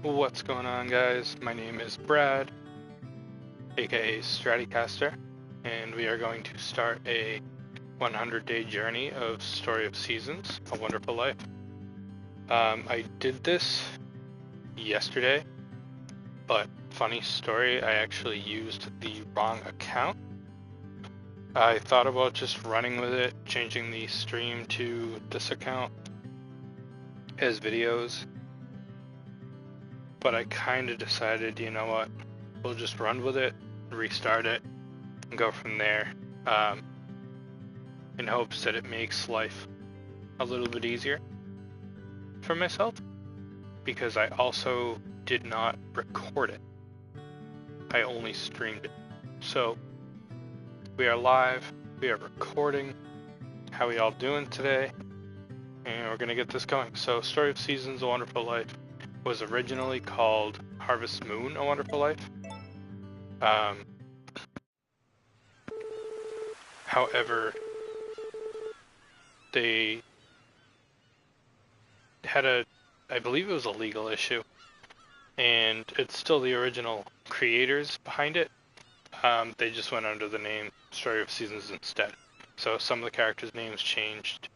What's going on, guys? My name is Brad, aka Stratocaster, and we are going to start a 100-day journey of Story of Seasons, A Wonderful Life. I did this yesterday, but funny story, I actually used the wrong account. I thought about just running with it, changing the stream to this account as videos, but I kind of decided, you know what, we'll just run with it, restart it, and go from there, in hopes that it makes life a little bit easier for myself, because I also did not record it. I only streamed it. So we are live, we are recording. How we all doing today? And we're gonna get this going. So Story of Seasons, A Wonderful Life was originally called Harvest Moon, A Wonderful Life. However, they had I believe it was a legal issue, and it's still the original creators behind it. They just went under the name Story of Seasons instead. So some of the characters' names changed.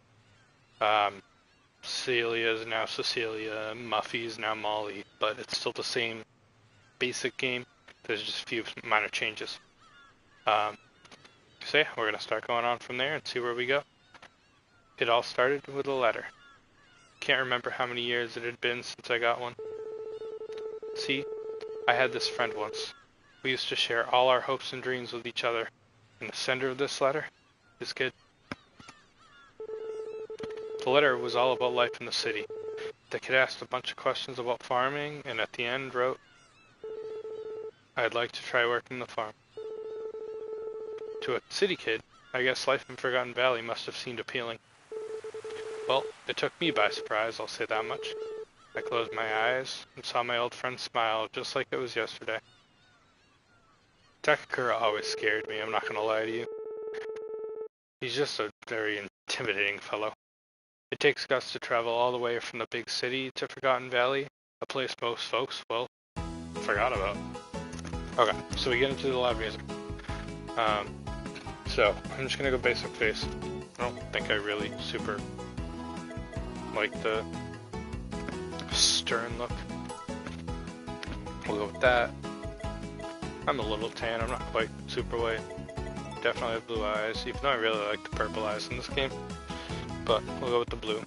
Celia is now Cecilia, Muffy is now Molly, but it's still the same basic game. There's just a few minor changes. So yeah, we're gonna start going on from there and see where we go. It all started with a letter. Can't remember how many years it had been since I got one. See, I had this friend once. We used to share all our hopes and dreams with each other, and the sender of this letter, this kid. The letter was all about life in the city. The kid asked a bunch of questions about farming, and at the end wrote, "I'd like to try working the farm." To a city kid, I guess life in Forgotten Valley must have seemed appealing. Well, it took me by surprise, I'll say that much. I closed my eyes and saw my old friend smile just like it was yesterday. Takakura always scared me, I'm not gonna lie to you. He's just a very intimidating fellow. It takes guts to travel all the way from the big city to Forgotten Valley, a place most folks, well, forgot about. Okay, so we get into the loud music. So, I'm just gonna go basic face. I don't think I really super like the stern look. We'll go with that. I'm a little tan, I'm not quite super white. Definitely have blue eyes, even though I really like the purple eyes in this game. But we'll go with the blue.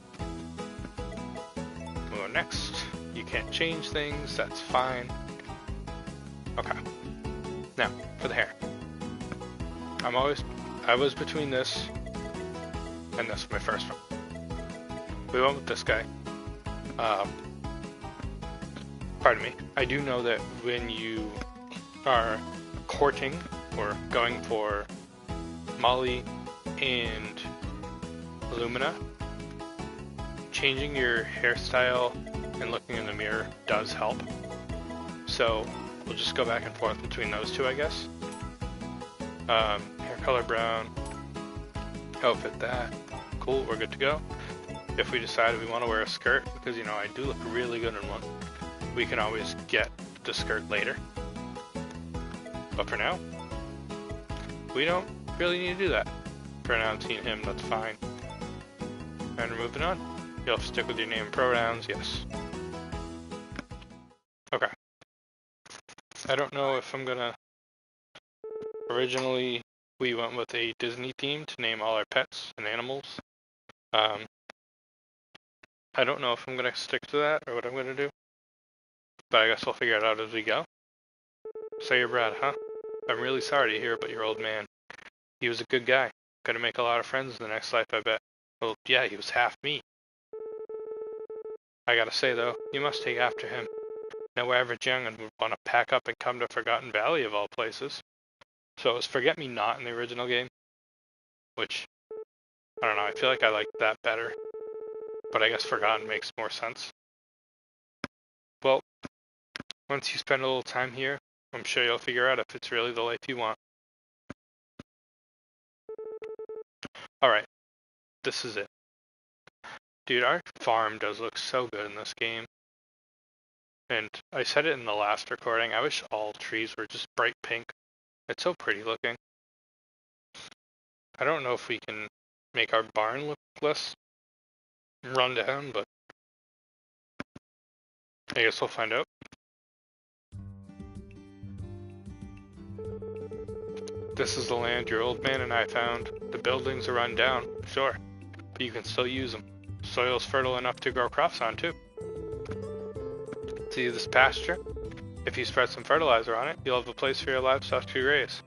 We'll go next. You can't change things, that's fine. Okay. Now, for the hair. I was between this and this, my first one. We went with this guy. Pardon me. I do know that when you are courting or going for Molly and Illumina, changing your hairstyle and looking in the mirror does help. So we'll just go back and forth between those two, I guess. Hair color brown, outfit that. Cool, we're good to go. If we decide we want to wear a skirt, because you know I do look really good in one, we can always get the skirt later. But for now, we don't really need to do that. Pronouncing him, that's fine. And we're moving on. You'll have to stick with your name and pronouns, yes. Okay. I don't know if I'm gonna... Originally, we went with a Disney theme to name all our pets and animals. I don't know if I'm gonna stick to that or what I'm gonna do. But I guess we'll figure it out as we go. So you're Brad, huh? I'm really sorry to hear about your old man. He was a good guy. Gonna make a lot of friends in the next life, I bet. Well, yeah, he was half me. I gotta say, though, you must take after him. No average young'un would want to pack up and come to Forgotten Valley of all places. So it was Forget Me Not in the original game. Which, I don't know, I feel like I liked that better. But I guess Forgotten makes more sense. Well, once you spend a little time here, I'm sure you'll figure out if it's really the life you want. Alright, this is it. Dude, our farm does look so good in this game. And I said it in the last recording, I wish all trees were just bright pink. It's so pretty looking. I don't know if we can make our barn look less run down, but I guess we'll find out. This is the land your old man and I found. The buildings are run down, sure, but you can still use them. Soil's fertile enough to grow crops on, too. See this pasture? If you spread some fertilizer on it, you'll have a place for your livestock to graze.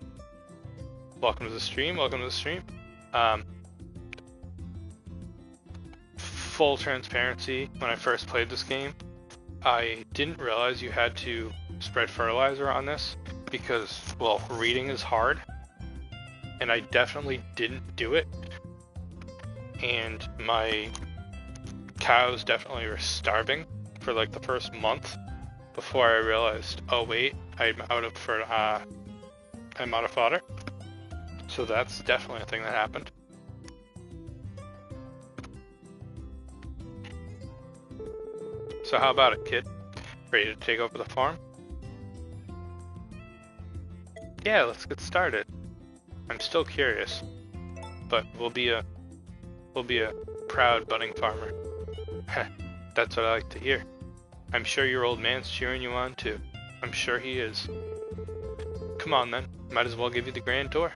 Welcome to the stream, welcome to the stream. Full transparency, when I first played this game, I didn't realize you had to spread fertilizer on this because, well, reading is hard, and I definitely didn't do it, and my cows definitely were starving for like the first month before I realized, oh wait, I'm out of fodder. So that's definitely a thing that happened. So how about it, kid? Ready to take over the farm? Yeah, let's get started. I'm still curious, but we'll be a proud budding farmer. That's what I like to hear. I'm sure your old man's cheering you on too. I'm sure he is. Come on then, might as well give you the grand tour.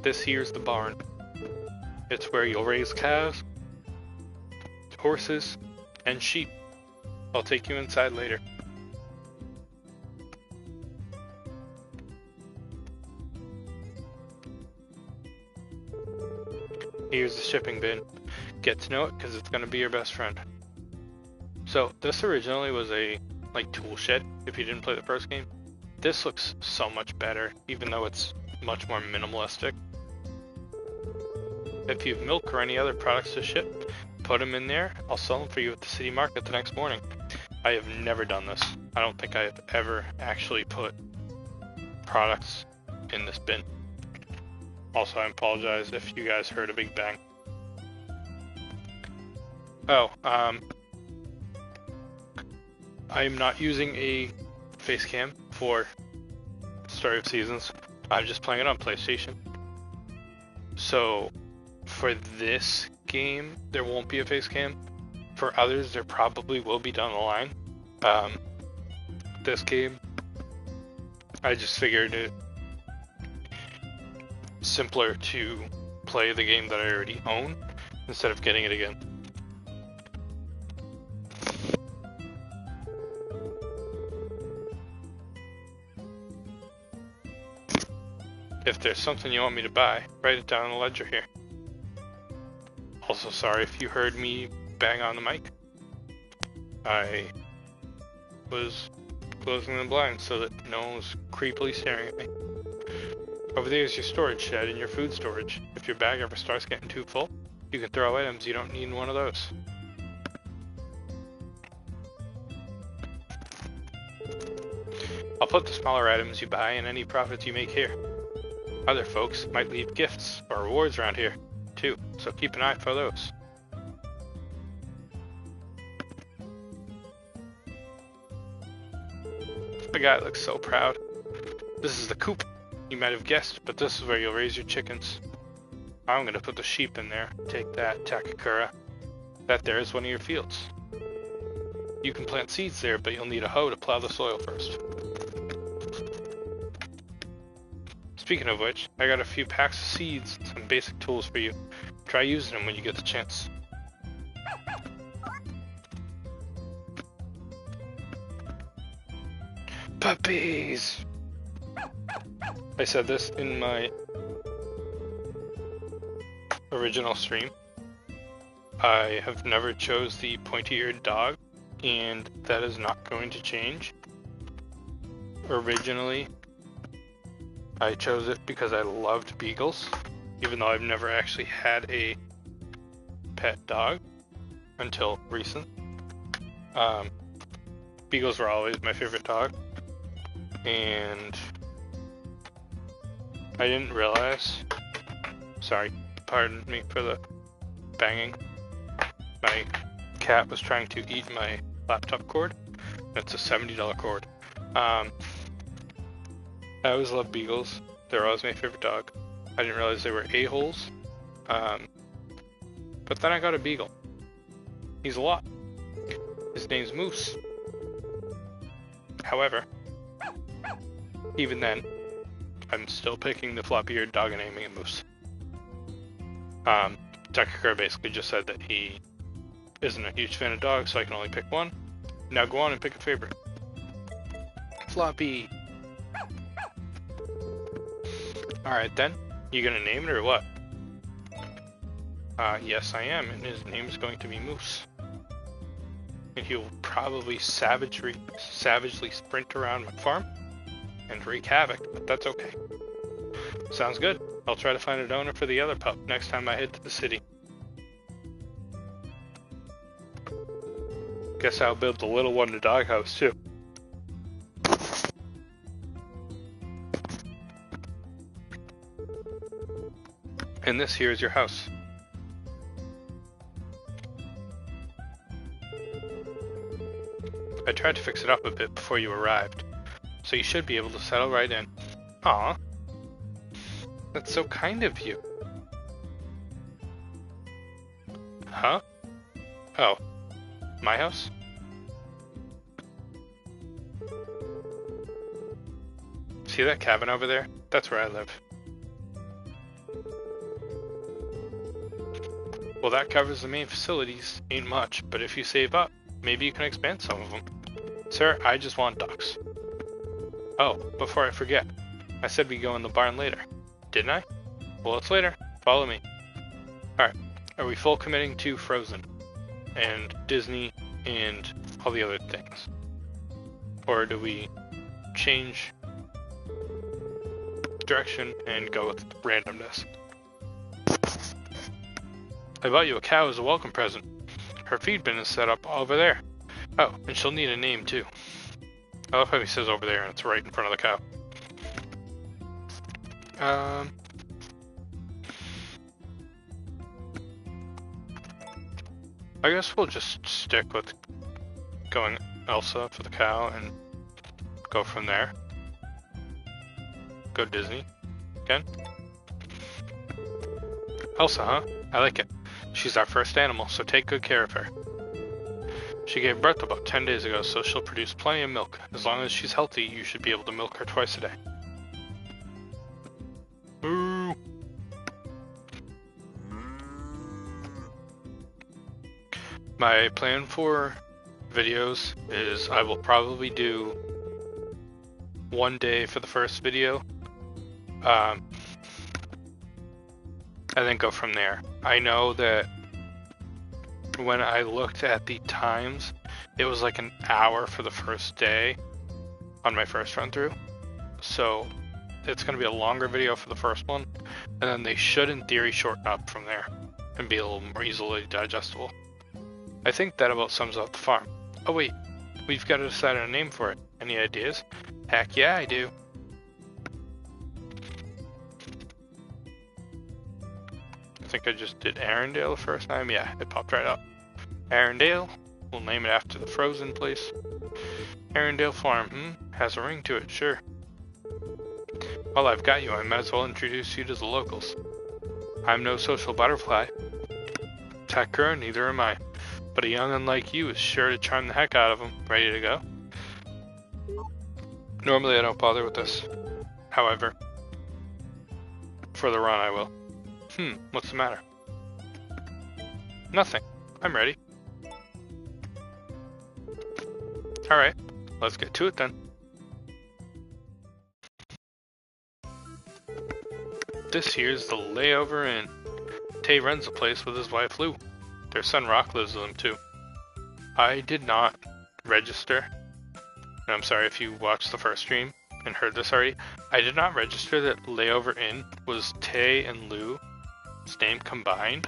This here's the barn. It's where you'll raise cows, horses, and sheep. I'll take you inside later. Here's the shipping bin. Get to know it because it's going to be your best friend. So this originally was a tool shed if you didn't play the first game. This looks so much better, even though it's much more minimalistic. If you have milk or any other products to ship, put them in there. I'll sell them for you at the city market the next morning. I have never done this. I don't think I have ever actually put products in this bin. Also, I apologize if you guys heard a big bang. Oh, I'm not using a face cam for Story of Seasons. I'm just playing it on PlayStation. So, for this game, there won't be a face cam. For others, there probably will be down the line. This game, I just figured it simpler to play the game that I already own instead of getting it again. If there's something you want me to buy, write it down on the ledger here. Also, sorry if you heard me bang on the mic. I was closing the blinds so that no one was creepily staring at me. Over there is your storage shed and your food storage. If your bag ever starts getting too full, you can throw items you don't need in one of those. I'll put the smaller items you buy and any profits you make here. Other folks might leave gifts or rewards around here, too, so keep an eye for those. The guy looks so proud. This is the coop. You might have guessed, but this is where you'll raise your chickens. I'm gonna put the sheep in there. Take that, Takakura. That there is one of your fields. You can plant seeds there, but you'll need a hoe to plow the soil first. Speaking of which, I got a few packs of seeds and some basic tools for you. Try using them when you get the chance. Puppies! I said this in my original stream. I have never chose the pointy-eared dog, and that is not going to change. Originally, I chose it because I loved beagles, even though I've never actually had a pet dog until recent. Beagles were always my favorite dog, and I didn't realize, sorry, pardon me for the banging. My cat was trying to eat my laptop cord. That's a $70 cord. I always loved beagles. They're always my favorite dog. I didn't realize they were a-holes. But then I got a beagle. He's a lot. His name's Moose. However, even then, I'm still picking the floppy-eared dog and naming it Moose. Tucker basically just said that he isn't a huge fan of dogs, so I can only pick one. Now go on and pick a favorite. Floppy. Alright then, you gonna name it or what? Yes I am, and his name is going to be Moose. And he will probably savagely sprint around my farm and wreak havoc, but that's okay. Sounds good. I'll try to find an owner for the other pup next time I head to the city. Guess I'll build the little one a doghouse too. And this here is your house. I tried to fix it up a bit before you arrived, so you should be able to settle right in. Aw, that's so kind of you. Huh? Oh, my house? See that cabin over there? That's where I live. Well, that covers the main facilities. Ain't much, but if you save up, maybe you can expand some of them. Sir, I just want ducks. Oh, before I forget, I said we'd go in the barn later. Didn't I? Well, it's later. Follow me. Alright, are we full committing to Frozen? And Disney and all the other things? Or do we change direction and go with randomness? I bought you a cow as a welcome present. Her feed bin is set up over there. Oh, and she'll need a name too. I love how he says over there and it's right in front of the cow. I guess we'll just stick with going Elsa for the cow and go from there. Go Disney again. Elsa, huh? I like it. She's our first animal, so take good care of her. She gave birth about 10 days ago, so she'll produce plenty of milk. As long as she's healthy, you should be able to milk her twice a day. Moo! My plan for videos is I will probably do one day for the first video, and then go from there. I know that when I looked at the times, it was like an hour for the first day on my first run through. So it's going to be a longer video for the first one, and then they should in theory shorten up from there and be a little more easily digestible. I think that about sums up the farm. Oh wait, we've got to decide on a name for it. Any ideas? Heck yeah, I do. I think I just did Arendelle the first time. Yeah, it popped right up. Arendelle. We'll name it after the Frozen place. Arendelle Farm. Has a ring to it, sure. While I've got you, I might as well introduce you to the locals. I'm no social butterfly. Tucker, neither am I. But a young'un like you is sure to charm the heck out of them. Ready to go? Normally I don't bother with this. However, for the run I will. What's the matter? Nothing. I'm ready. Alright, let's get to it then. This here's the Layover Inn. Tay runs the place with his wife Lou. Their son Rock lives with them too. I did not register, and I'm sorry if you watched the first stream and heard this already, I did not register that Layover Inn was Tay and Lou's name combined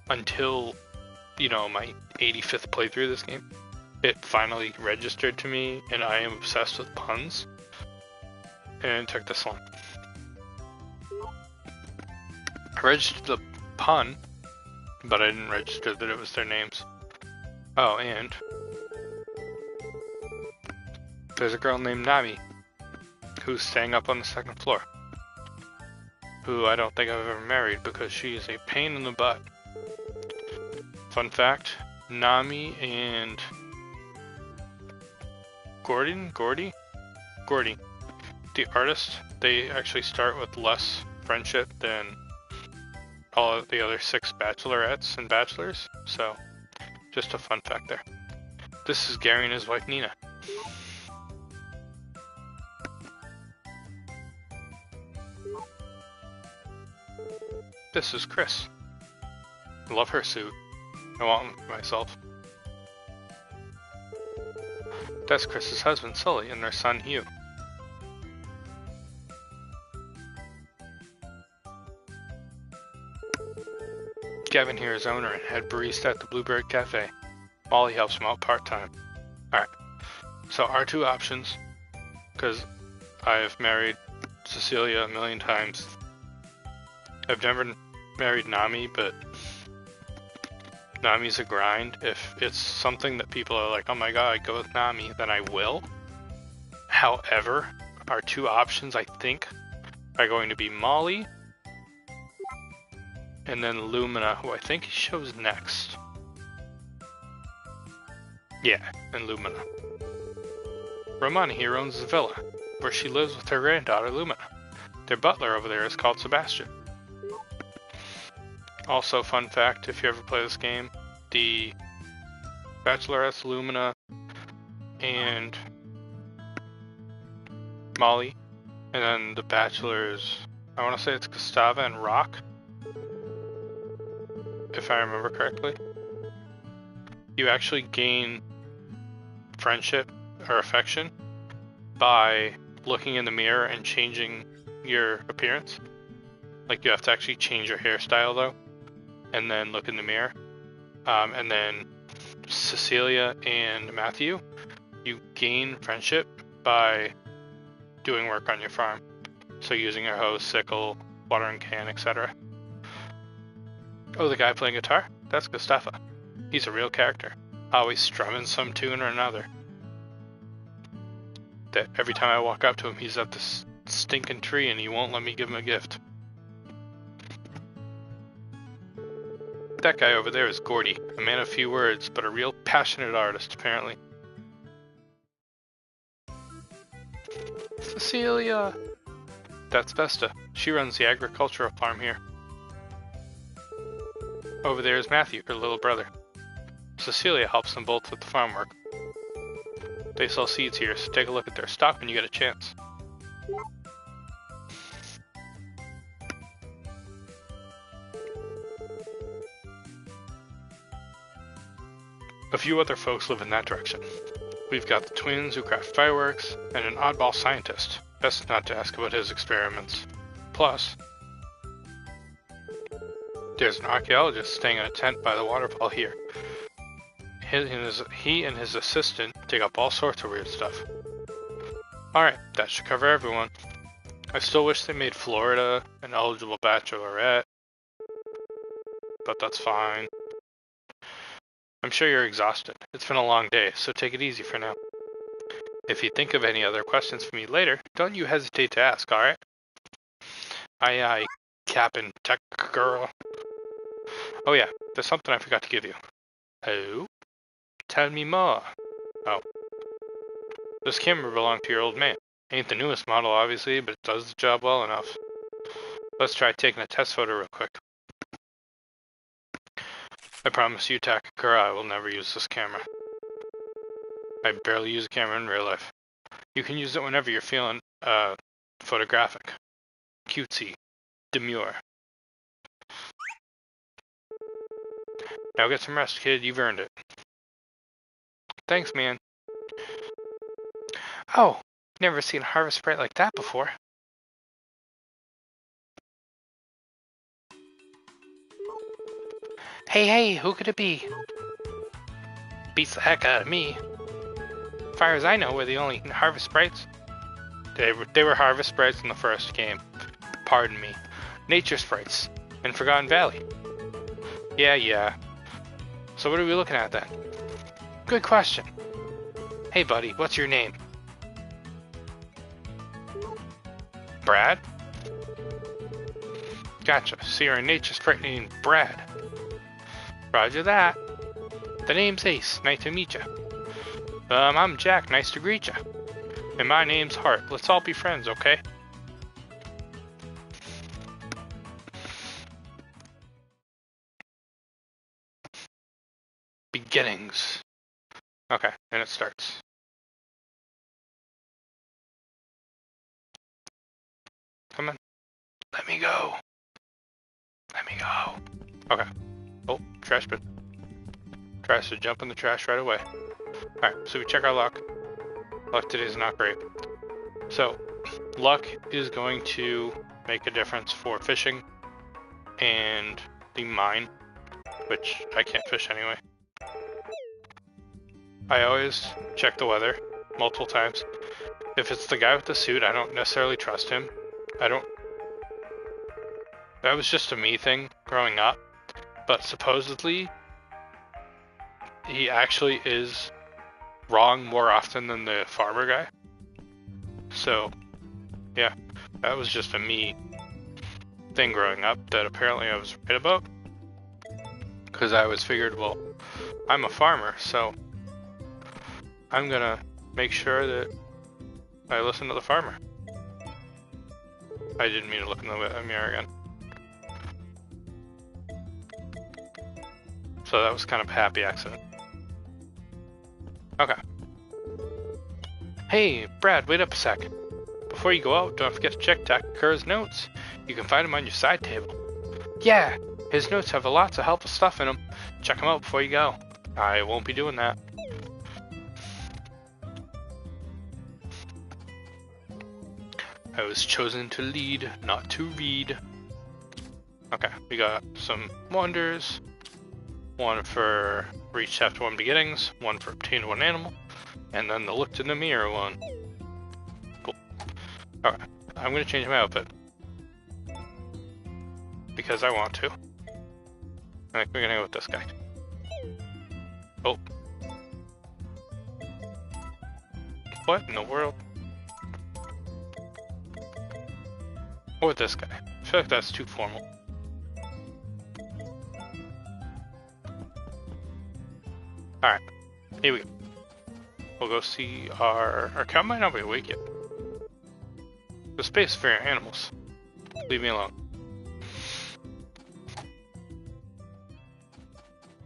until, you know, my 85th playthrough of this game. It finally registered to me, and I am obsessed with puns, and it took this long. I registered the pun, but I didn't register that it was their names. Oh, and there's a girl named Nami who's staying up on the second floor, who I don't think I've ever married because she's a pain in the butt. Fun fact, Nami and Gordy, the artist, they actually start with less friendship than all of the other 6 bachelorettes and bachelors, so just a fun fact there. This is Gary and his wife Nina. This is Chris. I love her suit. I want one for myself. That's Chris's husband Sully and their son Hugh. Gavin here is owner and head barista at the Bluebird Cafe. Molly helps him out part-time. Alright, so our 2 options, because I've married Cecilia a million times. I've never married Nami, but Nami's a grind. If it's something that people are like, oh my god, I'd go with Nami, then I will. However, our 2 options, I think, are going to be Molly and then Lumina, who I think shows next. Yeah, and Lumina. Romani here owns the villa, where she lives with her granddaughter Lumina. Their butler over there is called Sebastian. Also, fun fact, if you ever play this game, the Bachelorettes, Lumina, and Molly, and then the Bachelors, I want to say it's Gustava and Rock, if I remember correctly. You actually gain friendship or affection by looking in the mirror and changing your appearance. Like, you have to actually change your hairstyle though, and then look in the mirror. And then Cecilia and Matthew, you gain friendship by doing work on your farm. So using a hose, sickle, watering can, etc. Oh, the guy playing guitar? That's Gustafa. He's a real character, always strumming some tune or another. That every time I walk up to him, he's at this stinking tree and he won't let me give him a gift. That guy over there is Gordy, a man of few words, but a real passionate artist, apparently. Cecilia! That's Vesta. She runs the agricultural farm here. Over there is Matthew, her little brother. Cecilia helps them both with the farm work. They sell seeds here, so take a look at their stock when you get a chance. A few other folks live in that direction. We've got the twins who craft fireworks, and an oddball scientist. Best not to ask about his experiments. Plus, there's an archaeologist staying in a tent by the waterfall here. He and his assistant dig up all sorts of weird stuff. Alright, that should cover everyone. I still wish they made Florida an eligible bachelorette, but that's fine. I'm sure you're exhausted. It's been a long day, so take it easy for now. If you think of any other questions for me later, don't you hesitate to ask, alright? Aye aye, Captain Tech Girl. Oh yeah, there's something I forgot to give you. Oh? Tell me more. Oh. This camera belonged to your old man. Ain't the newest model, obviously, but it does the job well enough. Let's try taking a test photo real quick. I promise you, Takakura, I will never use this camera. I barely use a camera in real life. You can use it whenever you're feeling, photographic. Cutesy. Demure. Now get some rest, kid. You've earned it. Thanks, man. Oh, never seen a harvest sprite like that before. Hey, who could it be? Beats the heck out of me. As far as I know, we're the only harvest sprites. They were harvest sprites in the first game. Pardon me. Nature sprites in Forgotten Valley. Yeah. So what are we looking at then? Good question. Hey buddy, what's your name? Brad? Gotcha, so you're a nature sprite named Brad. Roger that. The name's Ace, nice to meet ya. I'm Jack, nice to greet ya. And my name's Hart, let's all be friends, okay? Beginnings. Okay, and it starts. Come on. Let me go. Let me go. Okay. Oh, trash bin. Tries to jump in the trash right away. Alright, so we check our luck. Luck today is not great. So, luck is going to make a difference for fishing and the mine, which I can't fish anyway. I always check the weather multiple times. If it's the guy with the suit, I don't necessarily trust him. That was just a me thing growing up, but supposedly he actually is wrong more often than the farmer guy. So, yeah, that was just a me thing growing up that apparently I was right about. Because I always figured, well, I'm a farmer, so I'm gonna make sure that I listen to the farmer. I didn't mean to look in the mirror again. So that was kind of a happy accident. Okay. Hey, Brad, wait up a sec. Before you go out, don't forget to check Takara's notes. You can find them on your side table. Yeah, his notes have lots of helpful stuff in them. Check them out before you go. I won't be doing that. I was chosen to lead, not to read. Okay, we got some wonders. One for reach chapter 1 beginnings, one for obtain one animal, and then the looked in the mirror one. Cool. Alright, I'm gonna change my outfit. Because I want to. I think we're gonna go with this guy. Oh. What in the world? Or with this guy. I feel like that's too formal. Alright, here we go. We'll go see our cow might not be awake yet. The space for your animals. Leave me alone.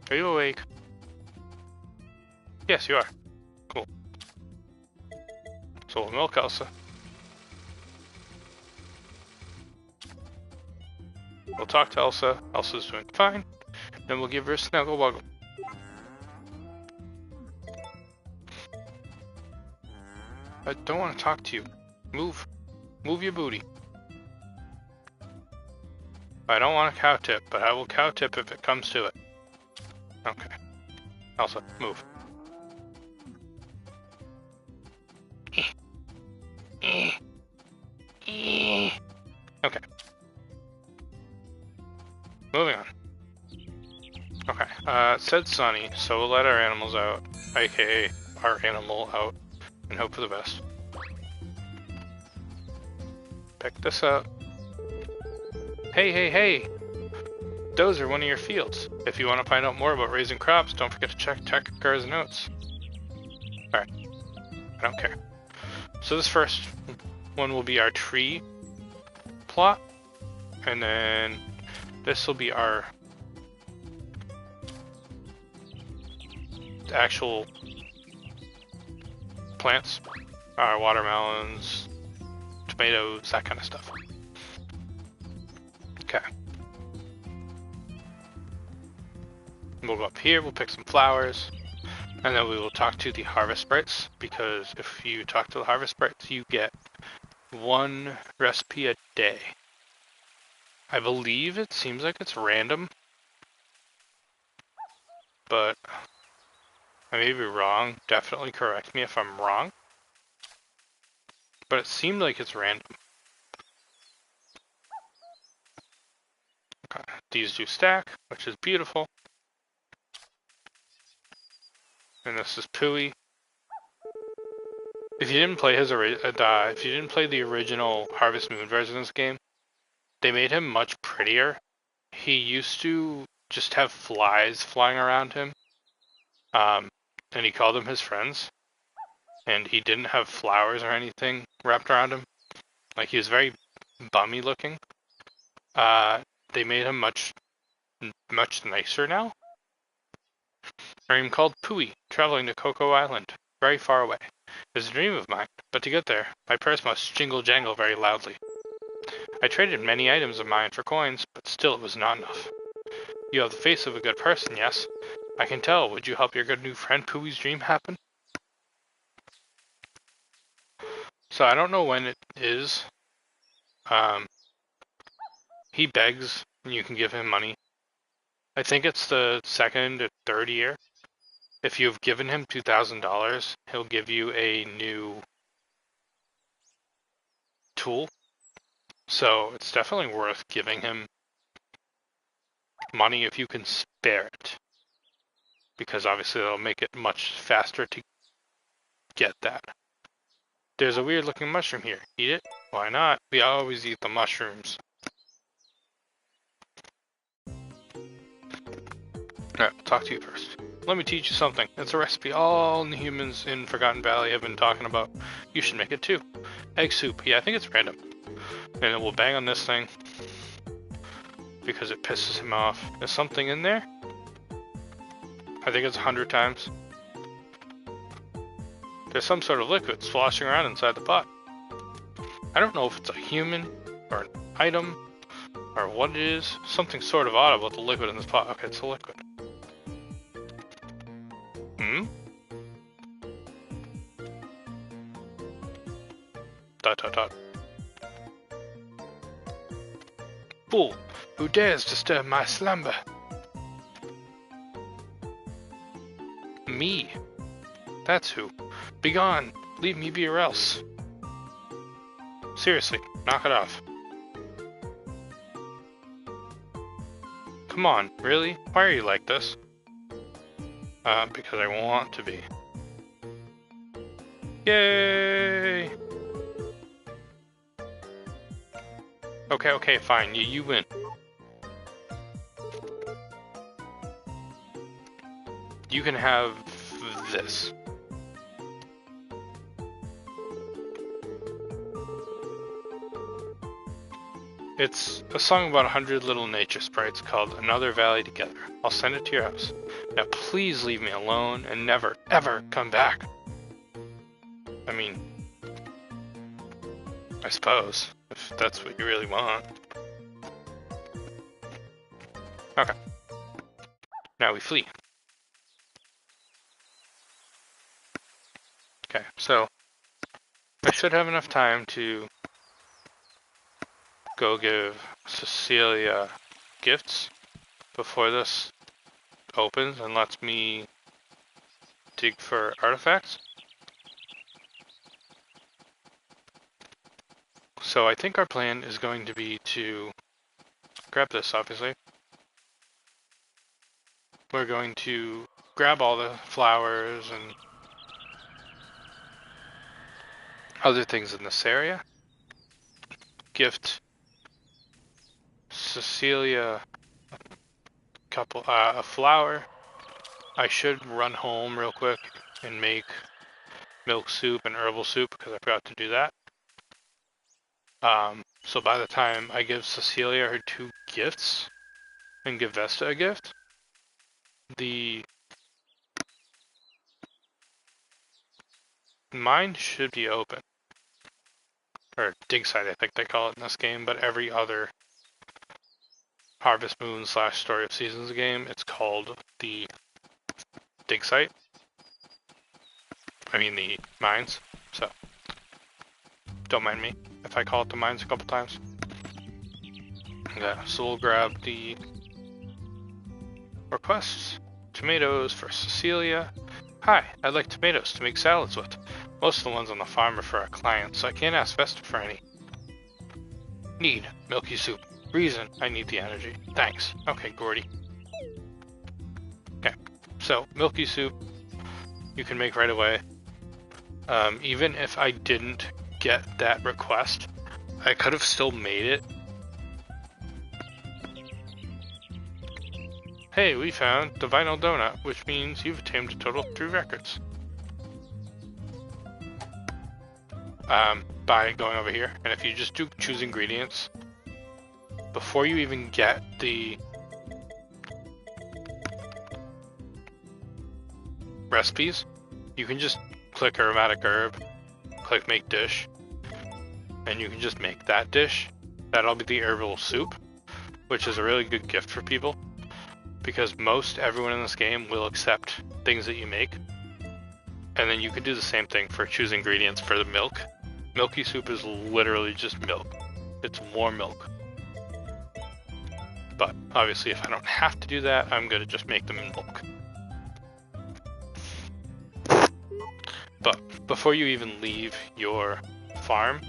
Are you awake? Yes, you are. Cool. So we'll milk Elsa. We'll talk to Elsa. Elsa's doing fine. Then we'll give her a snuggle wuggle. I don't want to talk to you. Move. Move your booty. I don't want a cow tip, but I will cow tip if it comes to it. Okay. Elsa, move. Okay. Moving on. Okay. It said sunny, so we'll let our animals out, aka our animal out, and hope for the best. Pick this up. Hey, hey, hey! Those are one of your fields. If you want to find out more about raising crops, don't forget to check Takara's notes. Alright. I don't care. So this first one will be our tree plot, and then this will be our actual plants, our watermelons, tomatoes, that kind of stuff. Okay. We'll go up here, we'll pick some flowers, and then we will talk to the harvest sprites, because if you talk to the harvest sprites, you get 1 recipe a day. I believe it seems like it's random, but I may be wrong. Definitely correct me if I'm wrong. But it seemed like it's random. Okay. These do stack, which is beautiful. and this is Pooey. If you didn't play if you didn't play the original Harvest Moon version of this game, they made him much prettier. He used to just have flies flying around him, and he called them his friends. And he didn't have flowers or anything wrapped around him. Like, he was very bummy looking. They made him much nicer now. I'm called Pooey, traveling to Cocoa Island, very far away. It's a dream of mine, but to get there, my purse must jingle-jangle very loudly. I traded many items of mine for coins, but still it was not enough. You have the face of a good person, yes? I can tell. Would you help your good new friend Pooey's dream happen? So I don't know when it is. He begs, and you can give him money. I think it's the second or third year. If you've given him $2,000, he'll give you a new tool. So it's definitely worth giving him money if you can spare it. Because obviously that'll make it much faster to get that. There's a weird looking mushroom here. Eat it? Why not? We always eat the mushrooms. Alright, I'll talk to you first. Let me teach you something. It's a recipe all the humans in Forgotten Valley have been talking about. You should make it too. Egg soup. Yeah, I think it's random. And it will bang on this thing because it pisses him off. There's something in there? I think it's 100 times. There's some sort of liquid sloshing around inside the pot. I don't know if it's a human or an item or what it is. Something sort of odd about the liquid in this pot. Okay, it's a liquid. Dot dot dot. Fool! Who dares disturb my slumber? Me. That's who. Begone! Leave me be or else. Seriously, knock it off. Come on, really? Why are you like this? Because I want to be. Yay! Okay, fine. You win. You can have this. It's a song about 100 little nature sprites called Another Valley Together. I'll send it to your house. Now please leave me alone and never, ever come back. I mean, I suppose, if that's what you really want. Okay. Now we flee. Okay, so I should have enough time to go give Cecilia gifts before this opens and lets me dig for artifacts. So I think our plan is going to be to grab this, obviously. We're going to grab all the flowers and other things in this area. Gift Cecilia a flower. I should run home real quick and make milk soup and herbal soup because I forgot to do that. So by the time I give Cecilia her 2 gifts and give Vesta a gift, the mine should be open. Or dig site, I think they call it in this game, but every other Harvest Moon / Story of Seasons game, it's called the dig site. I mean the mines, so don't mind me if I call it the mines a couple times. Yeah, so we'll grab the requests. Tomatoes for Cecilia. Hi, I'd like tomatoes to make salads with. Most of the ones on the farm are for our clients, so I can't ask Vesta for any. Need milky soup. Reason, I need the energy. Thanks. Okay, Gordy. Okay, so milky soup. you can make right away. Even if I didn't get that request, I could have still made it. Hey, we found the vinyl donut, which means you've attained a total of 3 records. By going over here, and if you just do choose ingredients, before you even get the recipes, you can just click aromatic herb, click make dish, and you can just make that dish. That'll be the herbal soup, which is a really good gift for people, because everyone in this game will accept things that you make. And then you can do the same thing for choose ingredients for the milk. Milky soup is literally just milk. It's warm milk. But obviously if I don't have to do that, I'm gonna just make them in bulk. But before you even leave your farm,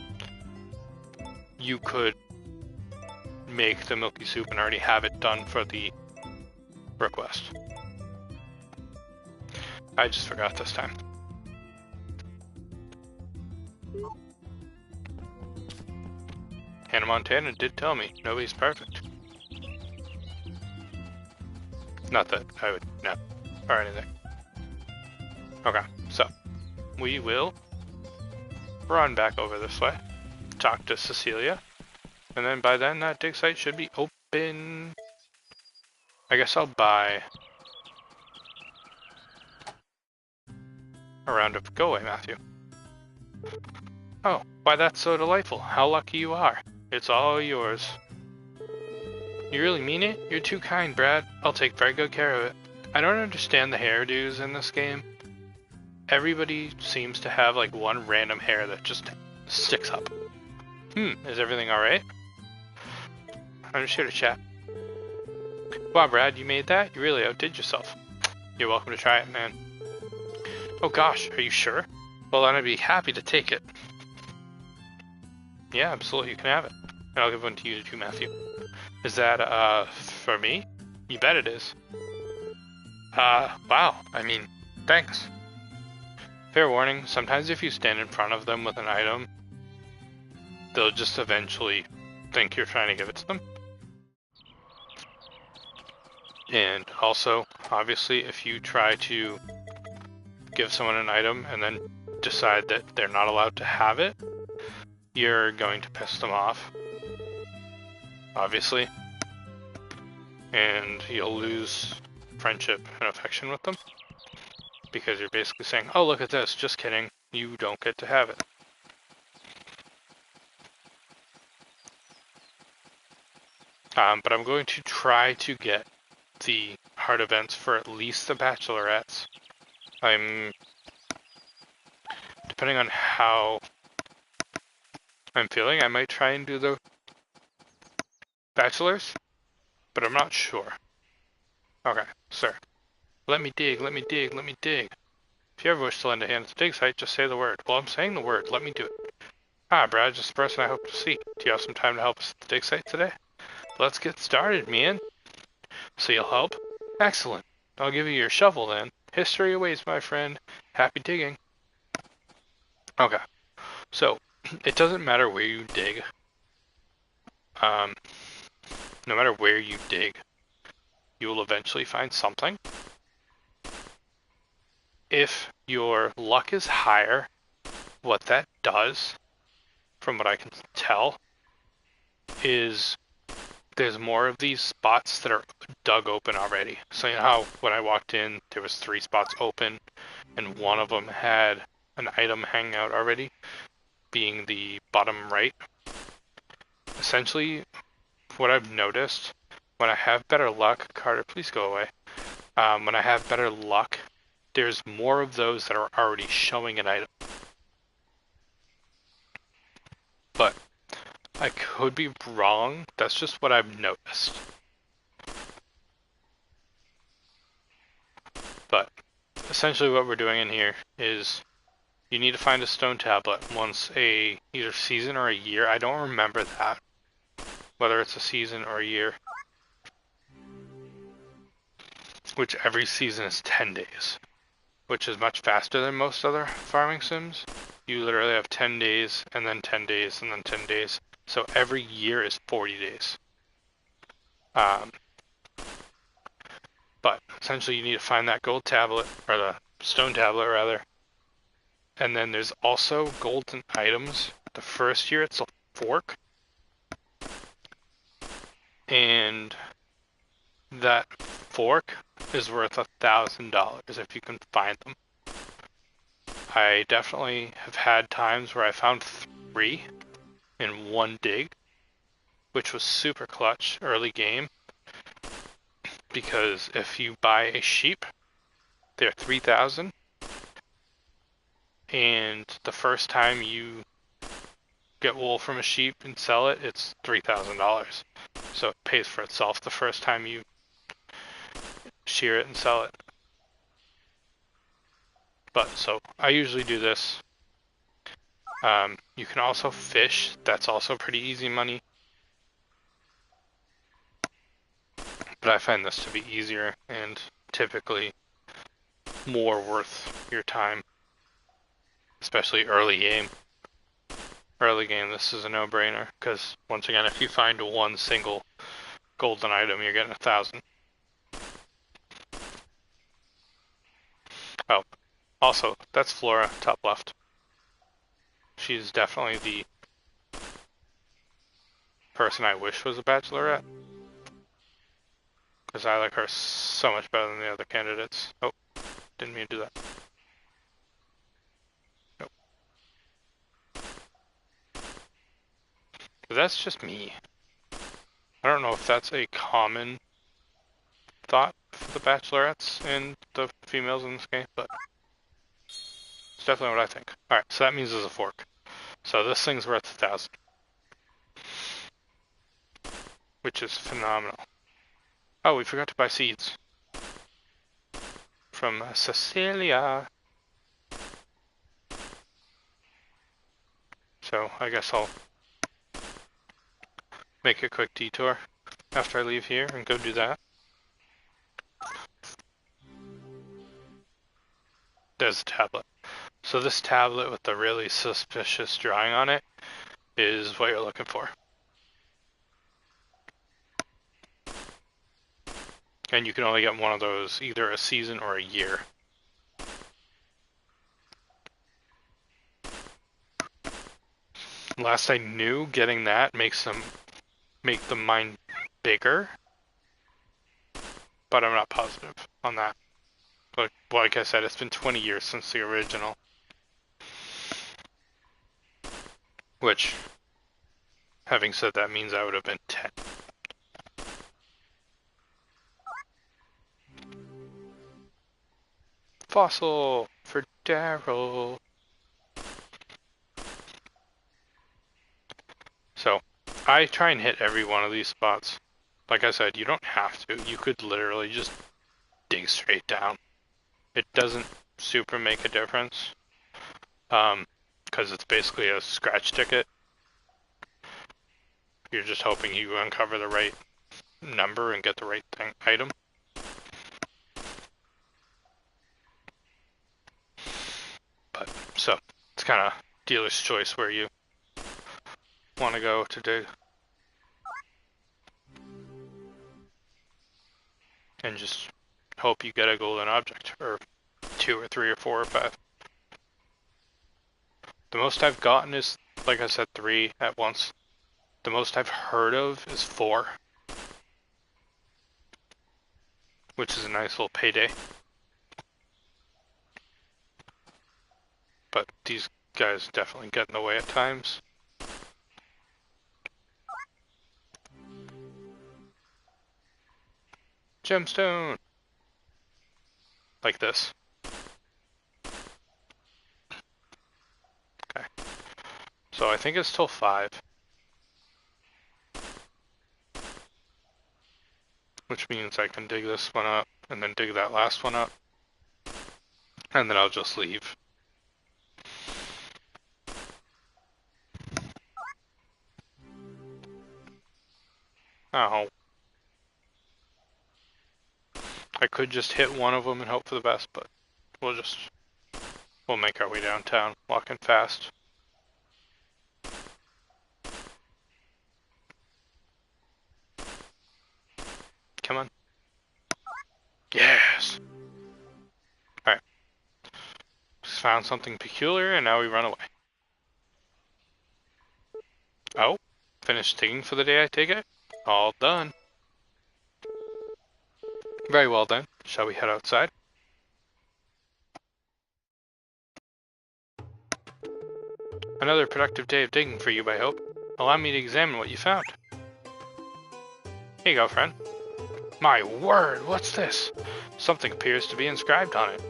you could make the milky soup and already have it done for the request. I just forgot this time. Hannah Montana did tell me nobody's perfect. Not that I would know or anything. Okay, so we will run back over this way, talk to Cecilia, and then by then that dig site should be open. I guess I'll buy a round of... Go away, Matthew. Oh, why that's so delightful. How lucky you are. It's all yours. You really mean it? You're too kind, Brad. I'll take very good care of it. I don't understand the hairdos in this game. Everybody seems to have like one random hair that just sticks up. Is everything alright? I'm just here to chat. Wow, Brad, you made that? You really outdid yourself. You're welcome to try it, man. Oh gosh, are you sure? Well, then I'd be happy to take it. Yeah, absolutely, you can have it. And I'll give one to you too, Matthew. Is that, for me? You bet it is. Wow, I mean, thanks. Fair warning, sometimes if you stand in front of them with an item, they'll just eventually think you're trying to give it to them. And also, obviously, if you try to give someone an item and then decide that they're not allowed to have it, you're going to piss them off, obviously, and you'll lose friendship and affection with them, because you're basically saying, oh, look at this, just kidding, you don't get to have it. But I'm going to try to get the hard events for at least the bachelorettes. Depending on how I'm feeling, I might try and do the bachelors, but I'm not sure. Okay, sir. Let me dig, let me dig, let me dig. If you ever wish to lend a hand at the dig site, just say the word. Well, I'm saying the word, let me do it. Ah, Brad, just the person I hope to see. Do you have some time to help us at the dig site today? Let's get started, man. So you'll help? Excellent. I'll give you your shovel then. History awaits, my friend. Happy digging. Okay, so it doesn't matter where you dig. No matter where you dig, you will eventually find something. If your luck is higher, what that does, from what I can tell, is there's more of these spots that are dug open already. So you know how when I walked in, there was 3 spots open, and one of them had an item hanging out already, being the bottom right. Essentially, what I've noticed, when I have better luck, Carter, please go away. When I have better luck, there's more of those that are already showing an item. But I could be wrong. That's just what I've noticed. But essentially what we're doing in here is you need to find a stone tablet once either season or a year. I don't remember that, whether it's a season or a year. Which every season is 10 days. which is much faster than most other farming sims. You literally have 10 days, and then 10 days, and then 10 days. So every year is 40 days. But essentially you need to find that gold tablet, or the stone tablet rather. And then there's also golden items. The first year it's a fork. And that fork is worth $1,000 if you can find them. I definitely have had times where I found 3 in one dig, which was super clutch early game. Because if you buy a sheep, they're 3,000, and the first time you get wool from a sheep and sell it, it's $3,000. So it pays for itself the first time you shear it and sell it. But so I usually do this. You can also fish. That's also pretty easy money. But I find this to be easier and typically more worth your time, especially early game. Early game, this is a no-brainer, because once again, if you find one single golden item, you're getting 1,000. Oh, also, that's Flora, top left. She's definitely the person I wish was a bachelorette, because I like her so much better than the other candidates. Oh, didn't mean to do that. Nope. But that's just me. I don't know if that's a common thought for the bachelorettes and the females in this game, but it's definitely what I think. Alright, so that means there's a fork. So this thing's worth 1,000. Which is phenomenal. Oh, we forgot to buy seeds. From Cecilia. So I guess I'll make a quick detour after I leave here and go do that. There's a tablet. So this tablet with the really suspicious drawing on it is what you're looking for. And you can only get one of those either a season or a year. Last I knew, getting that makes the mine bigger, but I'm not positive on that. But like I said, it's been 20 years since the original. Which, having said that, means I would have been 10. Fossil for Daryl. So, I try and hit every one of these spots. Like I said, you don't have to. You could literally just dig straight down. It doesn't super make a difference. Because it's basically a scratch ticket. You're just hoping you uncover the right number and get the right item. But, so, it's kind of dealer's choice where you want to go to dig. And just hope you get a golden object, or 2 or 3 or 4 or 5. The most I've gotten is, like I said, 3 at once. The most I've heard of is 4. Which is a nice little payday. But these guys definitely get in the way at times. Gemstone! Like this. Okay. So I think it's till 5. Which means I can dig this one up, and then dig that last one up. And then I'll just leave. Oh. I could just hit one of them and hope for the best, but we'll make our way downtown, walking fast. Come on. Yes! Alright. Just found something peculiar and now we run away. Oh, finished digging for the day, I take it? All done. Very well then. Shall we head outside? Another productive day of digging for you, I hope. Allow me to examine what you found. Here you go, friend. My word, what's this? Something appears to be inscribed on it.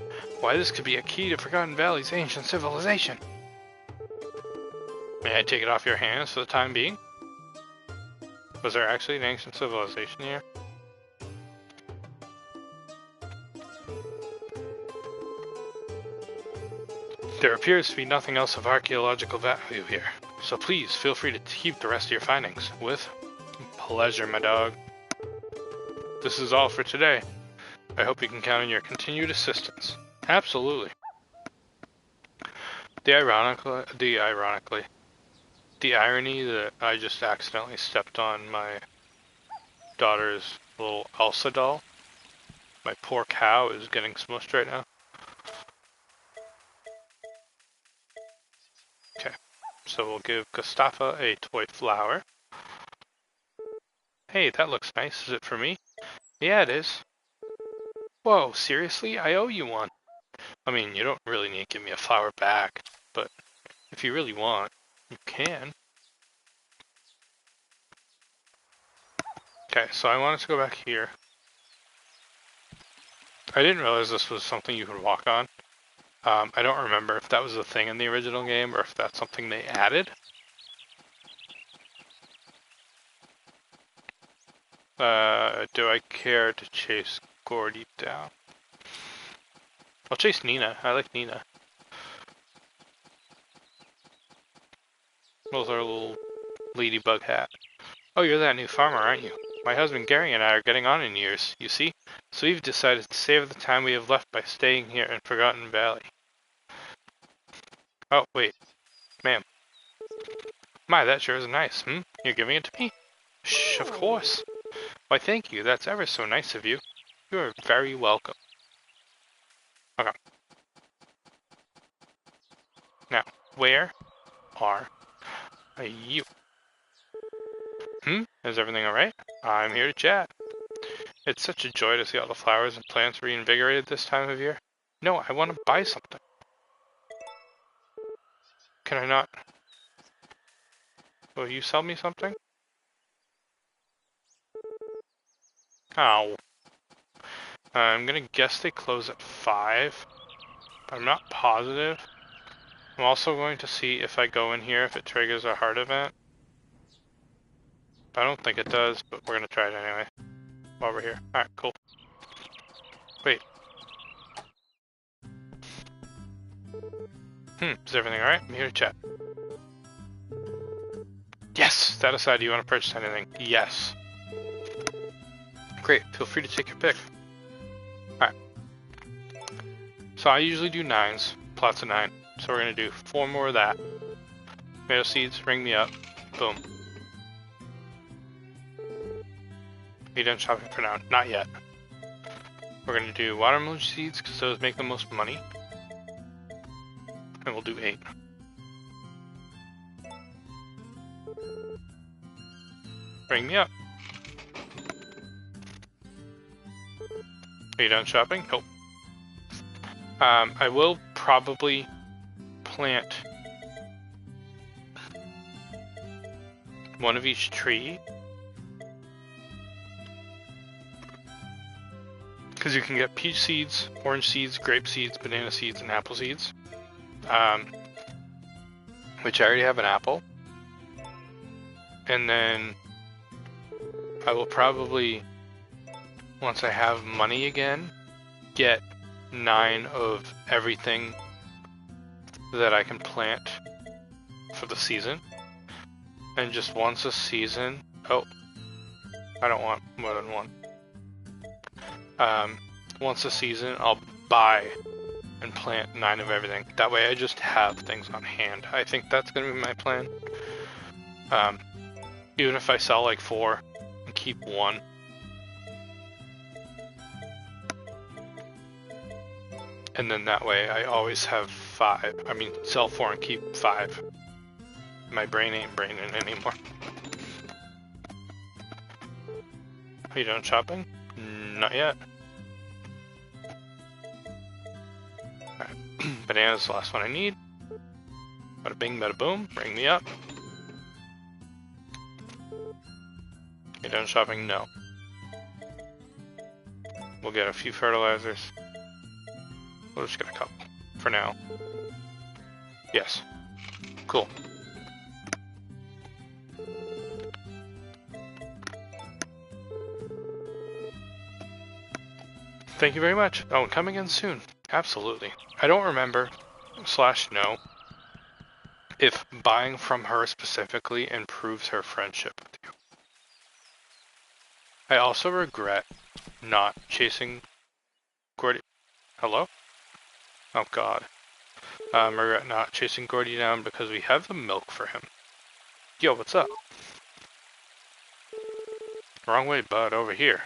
Why, this could be a key to Forgotten Valley's ancient civilization. May I take it off your hands for the time being? Was there actually an ancient civilization here? There appears to be nothing else of archaeological value here, so please feel free to keep the rest of your findings. With pleasure, my dog. This is all for today. I hope you can count on your continued assistance. Absolutely. The irony that I just accidentally stepped on my daughter's little Elsa doll. My poor cow is getting smushed right now. Okay, so we'll give Gustafa a toy flower. Hey, that looks nice. Is it for me? Yeah, it is. Whoa, seriously? I owe you one. I mean, you don't really need to give me a flower back, but if you really want, you can. Okay, so I wanted to go back here. I didn't realize this was something you could walk on. I don't remember if that was a thing in the original game or if that's something they added. Do I care to chase Gordy down? I'll chase Nina. I like Nina. Those are a little ladybug hat. Oh, you're that new farmer, aren't you? My husband Gary and I are getting on in years, you see? So we've decided to save the time we have left by staying here in Forgotten Valley. Oh, wait. Ma'am. My, that sure is nice, You're giving it to me? Shh, of course. Why, thank you. That's ever so nice of you. You are very welcome. Okay. Now, where are you? Is everything alright? I'm here to chat. It's such a joy to see all the flowers and plants reinvigorated this time of year. No, I want to buy something. Can I not? Will you sell me something? Oh. I'm gonna guess they close at 5, but I'm not positive. I'm also going to see if I go in here if it triggers a heart event. I don't think it does, but we're gonna try it anyway. While we're here. Alright, cool. Wait. Is everything alright? I'm here to chat. Yes! That aside, do you want to purchase anything? Yes. Great, feel free to take your pick. Alright. So I usually do 9s, plots of 9. So we're gonna do 4 more of that. Tomato seeds, ring me up. Boom. Are you done shopping for now? Not yet. We're gonna do watermelon seeds because those make the most money. And we'll do 8. Ring me up. Are you done shopping? Nope. I will probably plant one of each tree. Because you can get peach seeds, orange seeds, grape seeds, banana seeds, and apple seeds. Which I already have an apple. And then I will probably, once I have money again, get 9 of everything that I can plant for the season. And just once a season, oh, I don't want more than one. Once a season, I'll buy and plant 9 of everything. That way I just have things on hand. I think that's going to be my plan. Even if I sell like 4 and keep 1. And then that way I always have 5. I mean, sell 4 and keep 5. My brain ain't braining anymore. Are you done shopping? Not yet. Alright. Banana's the last one I need. Bada bing, bada boom. Bring me up. You done shopping? No. We'll get a few fertilizers. We'll just get a couple for now. Yes. Cool. Thank you very much. Oh, come again soon. Absolutely. I don't remember, / know, if buying from her specifically improves her friendship with you. I also regret not chasing Gordy. Hello? Oh god. Regret not chasing Gordy down because we have the milk for him. Yo, what's up? Wrong way, bud. Over here.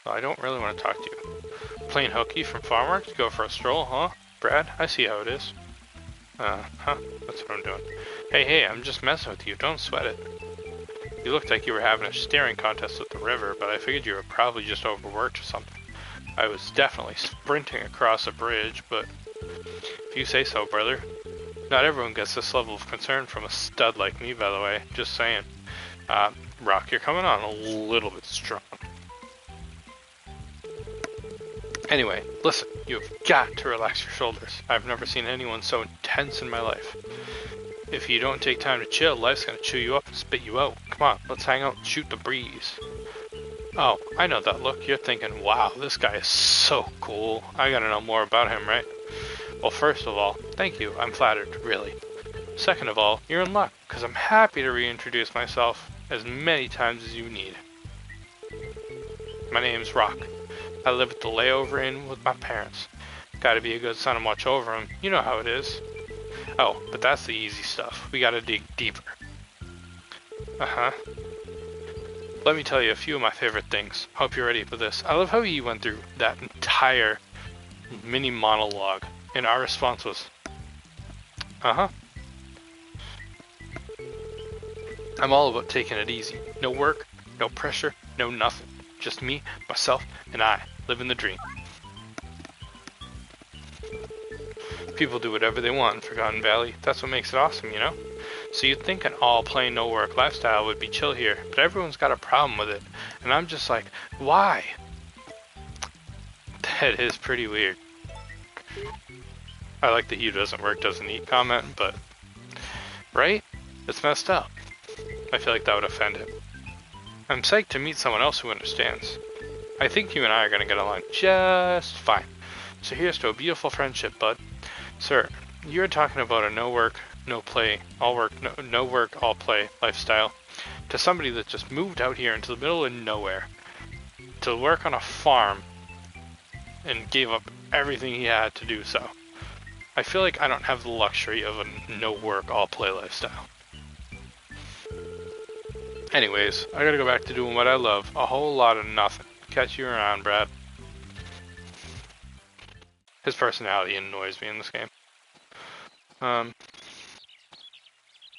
Well, I don't really want to talk to you. Plain hooky from farm work to go for a stroll, huh? Brad, I see how it is. Huh? That's what I'm doing. Hey, I'm just messing with you. Don't sweat it. You looked like you were having a staring contest with the river, but I figured you were probably just overworked or something. I was definitely sprinting across a bridge, but if you say so, brother. Not everyone gets this level of concern from a stud like me, by the way. Just saying. Rock, you're coming on a little bit strong. Anyway, listen, you've got to relax your shoulders. I've never seen anyone so intense in my life. If you don't take time to chill, life's gonna chew you up and spit you out. Come on, let's hang out and shoot the breeze. Oh, I know that look. You're thinking, wow, this guy is so cool. I gotta know more about him, right? Well, first of all, thank you. I'm flattered, really. Second of all, you're in luck, because I'm happy to reintroduce myself as many times as you need. My name's Rock. I live at the layover inn with my parents. Gotta be a good son and watch over them. You know how it is. Oh, but that's the easy stuff. We gotta dig deeper. Uh-huh. Let me tell you a few of my favorite things. Hope you're ready for this. I love how he went through that entire mini monologue, and our response was, uh-huh. I'm all about taking it easy. No work, no pressure, no nothing. Just me, myself, and I, living the dream. People do whatever they want in Forgotten Valley. That's what makes it awesome, you know? So you'd think an all play no work lifestyle would be chill here, but everyone's got a problem with it. And I'm just like, why? That is pretty weird. I like the he doesn't work, doesn't eat comment, but... right? It's messed up. I feel like that would offend him. I'm psyched to meet someone else who understands. I think you and I are gonna get along just fine. So here's to a beautiful friendship, bud. Sir, you're talking about a no work, no play, all work, no work, all play lifestyle to somebody that just moved out here into the middle of nowhere to work on a farm and gave up everything he had to do so. I feel like I don't have the luxury of a no work, all play lifestyle. Anyways, I gotta go back to doing what I love. A whole lot of nothing. Catch you around, Brad. His personality annoys me in this game.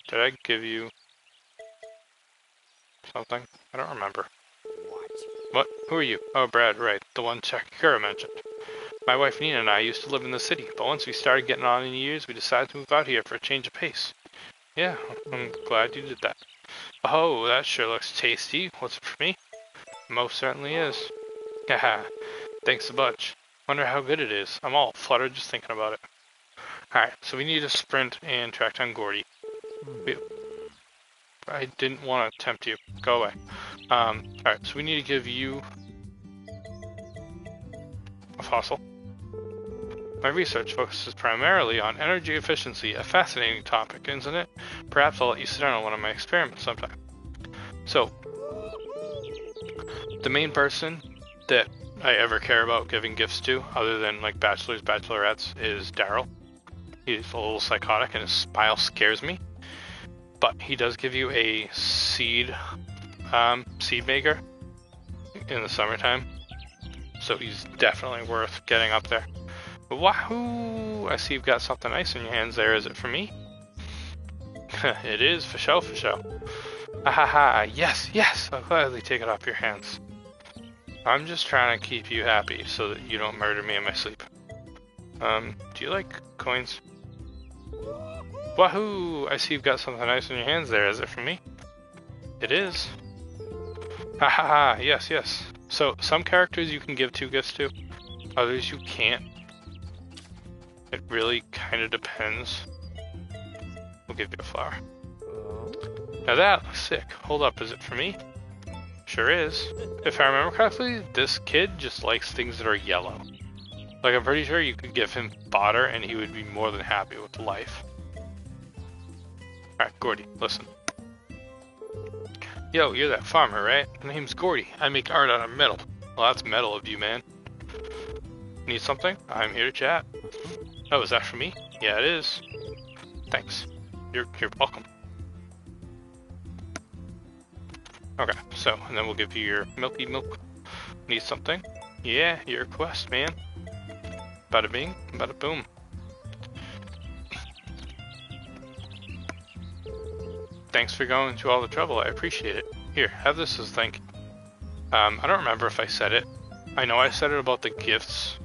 Did I give you something? I don't remember. What? Who are you? Oh, Brad, right. The one Shakira mentioned. My wife Nina and I used to live in the city, but once we started getting on in years, we decided to move out here for a change of pace. Yeah, I'm glad you did that. Oh, that sure looks tasty. What's it for me? Most certainly is. Haha, thanks a bunch. Wonder how good it is. I'm all fluttered just thinking about it. Alright, so we need to sprint and track down Gordy. I didn't want to tempt you. Go away. Alright, so we need to give you a fossil. My research focuses primarily on energy efficiency, a fascinating topic, isn't it? Perhaps I'll let you sit down on one of my experiments sometime. So, the main person that I ever care about giving gifts to, other than like bachelors, bachelorettes, is Daryl. He's a little psychotic and his smile scares me. But he does give you a seed maker in the summertime. So he's definitely worth getting up there. Wahoo! I see you've got something nice in your hands there. Is it for me? It is, for show, for show. Ahaha, yes, yes! I'll gladly take it off your hands. I'm just trying to keep you happy so that you don't murder me in my sleep. Do you like coins? Wahoo! I see you've got something nice in your hands there. Is it for me? It is. Hahaha, yes, yes. So, some characters you can give 2 gifts to, others you can't. It really kind of depends. We'll give you a flower. Now that looks sick. Hold up, is it for me? Sure is. If I remember correctly, this kid just likes things that are yellow. Like, I'm pretty sure you could give him fodder and he would be more than happy with life. Alright, Gordy, listen. Yo, you're that farmer, right? My name's Gordy. I make art out of metal. Well, that's metal of you, man. Need something? I'm here to chat. Oh, is that for me? Yeah, it is. Thanks. You're welcome. Okay, so, and then we'll give you your milky milk. Need something? Yeah, your request, man. Bada bing, bada boom. Thanks for going through all the trouble, I appreciate it. Here, have this as thank you. I don't remember if I said it. I know I said it about the gifts.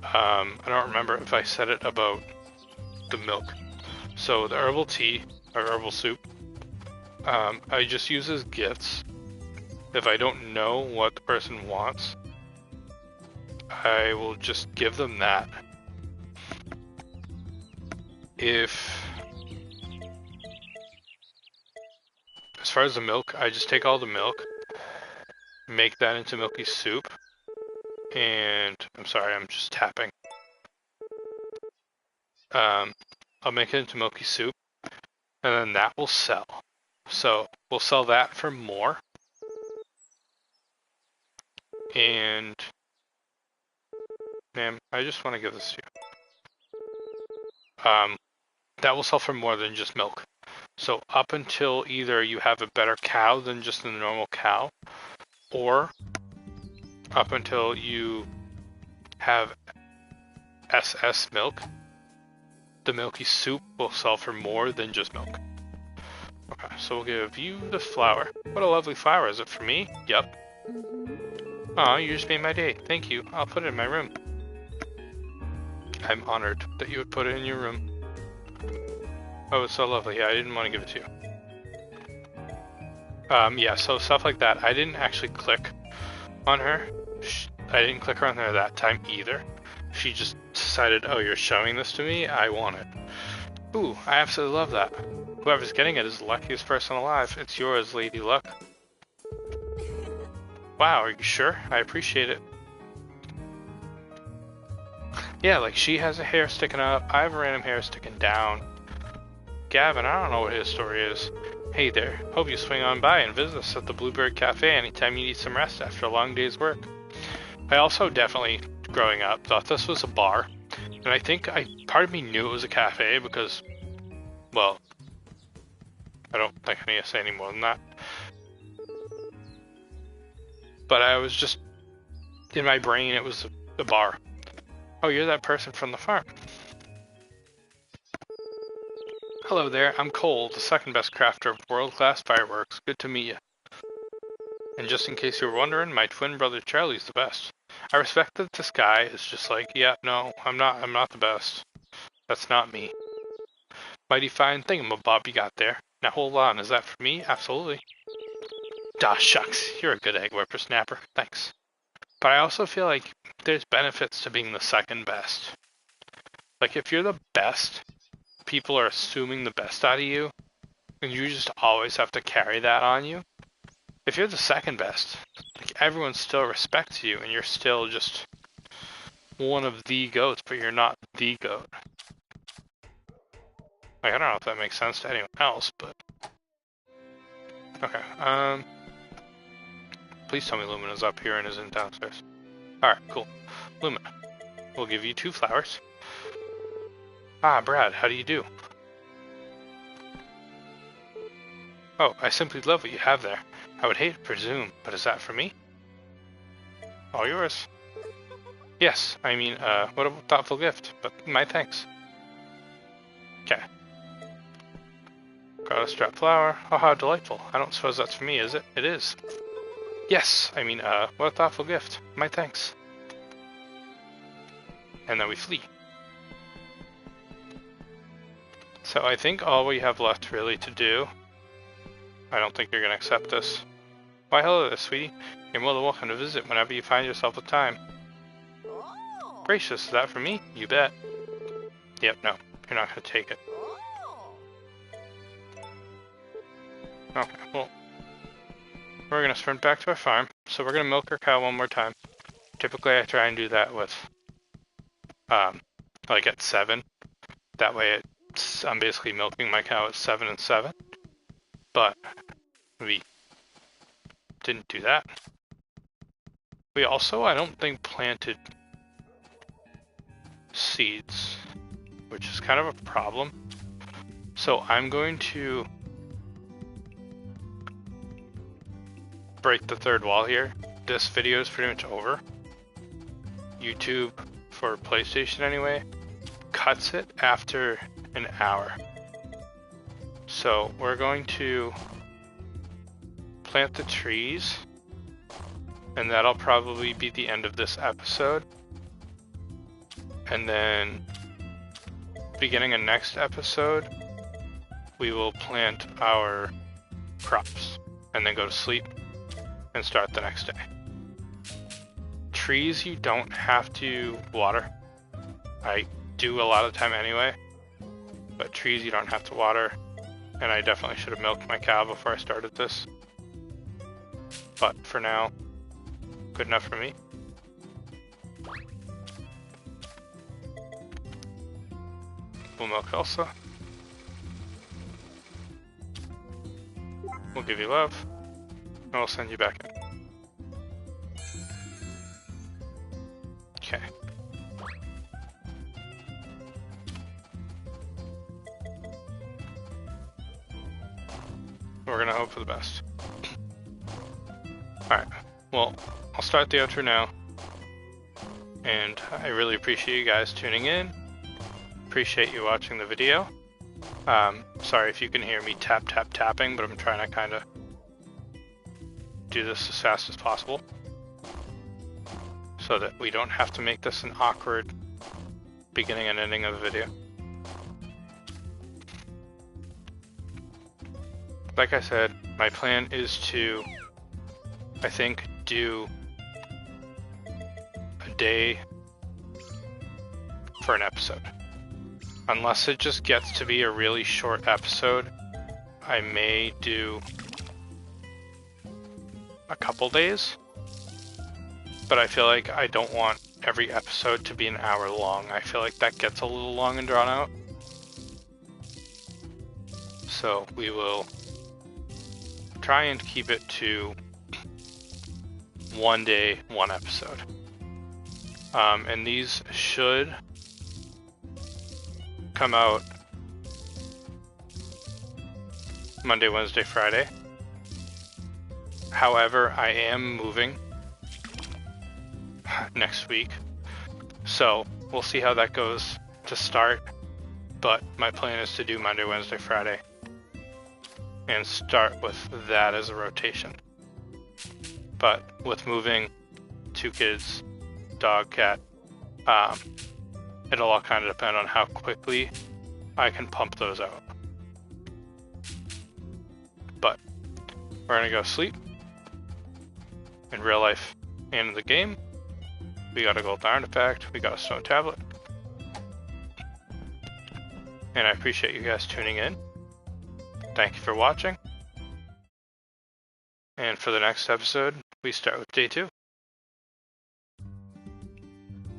I don't remember if I said it about the milk. So the herbal tea, or herbal soup, I just use as gifts. If I don't know what the person wants, I will just give them that. As far as the milk, I just take all the milk, make that into milky soup, and I'm sorry, I'm just tapping. I'll make it into milky soup, and then that will sell. So we'll sell that for more, and ma'am, I just want to give this to you. That will sell for more than just milk. So up until either you have a better cow than just a normal cow, or up until you have SS milk, the milky soup will sell for more than just milk. Okay, so we'll give you the flower. What a lovely flower. Is it for me? Yep. Aw, you just made my day. Thank you. I'll put it in my room. I'm honored that you would put it in your room. Oh, it's so lovely. Yeah, I didn't want to give it to you. Yeah, so stuff like that. I didn't actually click on her. I didn't click her on there that time either. She just decided, oh, you're showing this to me? I want it. Ooh, I absolutely love that. Whoever's getting it is the luckiest person alive. It's yours, Lady Luck. Wow, are you sure? I appreciate it. Yeah, like she has a hair sticking up. I have a random hair sticking down. Gavin, I don't know what his story is. Hey there, hope you swing on by and visit us at the Bluebird Cafe anytime you need some rest after a long day's work. I also definitely, growing up, thought this was a bar, and I think part of me knew it was a cafe because, well, I don't think I need to say any more than that. But I was just, in my brain, it was a bar. Oh, you're that person from the farm. Hello there, I'm Cole, the second best crafter of world-class fireworks. Good to meet you. And just in case you were wondering, my twin brother Charlie's the best. I respect that this guy is just like, yeah, no, I'm not the best. That's not me. Mighty fine thingamabob you got there. Now hold on, is that for me? Absolutely. Dah shucks, you're a good egg whippersnapper. Thanks. But I also feel like there's benefits to being the second best. Like if you're the best, people are assuming the best out of you, and you just always have to carry that on you. If you're the second best, like everyone still respects you, and you're still just one of the goats, but you're not the goat. Like, I don't know if that makes sense to anyone else, but okay. Please tell me Lumina's up here and isn't downstairs. Alright, cool. Lumina, we'll give you 2 flowers. Ah, Brad, how do you do? Oh, I simply love what you have there. I would hate to presume, but is that for me? All yours. Yes, I mean, what a thoughtful gift, but my thanks. Okay. Got a strap flower. Oh, how delightful. I don't suppose that's for me, is it? It is. Yes, I mean, what a thoughtful gift. My thanks. And then we flee. So I think all we have left really to do... I don't think you're going to accept this. Why hello there, sweetie. You're more than welcome to visit whenever you find yourself with time. Gracious, is that for me? You bet. Yep, no, you're not going to take it. Okay, well, we're going to sprint back to our farm. So we're going to milk our cow one more time. Typically I try and do that with, like at 7. That way I'm basically milking my cow at 7 and 7. But we didn't do that. We also, I don't think, planted seeds, which is kind of a problem. So I'm going to break the 3rd wall here. This video is pretty much over. YouTube, for PlayStation anyway, cuts it after an hour. So we're going to plant the trees, and that'll probably be the end of this episode. And then beginning of next episode, we will plant our crops and then go to sleep and start the next day. Trees you don't have to water. I do a lot of the time anyway, but trees you don't have to water. And I definitely should have milked my cow before I started this. But for now, good enough for me. We'll milk Elsa. We'll give you love. And we'll send you back in. Okay. We're gonna hope for the best. Alright, well, I'll start the outro now. And I really appreciate you guys tuning in. Appreciate you watching the video. Sorry if you can hear me tapping, but I'm trying to kind of do this as fast as possible so that we don't have to make this an awkward beginning and ending of the video. Like I said, my plan is to, I think, do a day for an episode. Unless it just gets to be a really short episode, I may do a couple days. But I feel like I don't want every episode to be an hour long. I feel like that gets a little long and drawn out. So we will try and keep it to 1 day, 1 episode. And these should come out Monday, Wednesday, Friday. However, I am moving next week, so we'll see how that goes to start, but my plan is to do Monday, Wednesday, Friday and start with that as a rotation. But with moving 2 kids, dog, cat, it'll all kind of depend on how quickly I can pump those out. But we're gonna go sleep. In real life and in the game, we got a gold artifact, we got a stone tablet. And I appreciate you guys tuning in. Thank you for watching. And for the next episode, we start with day 2.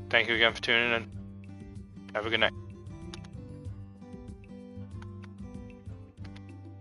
Thank you again for tuning in. Have a good night.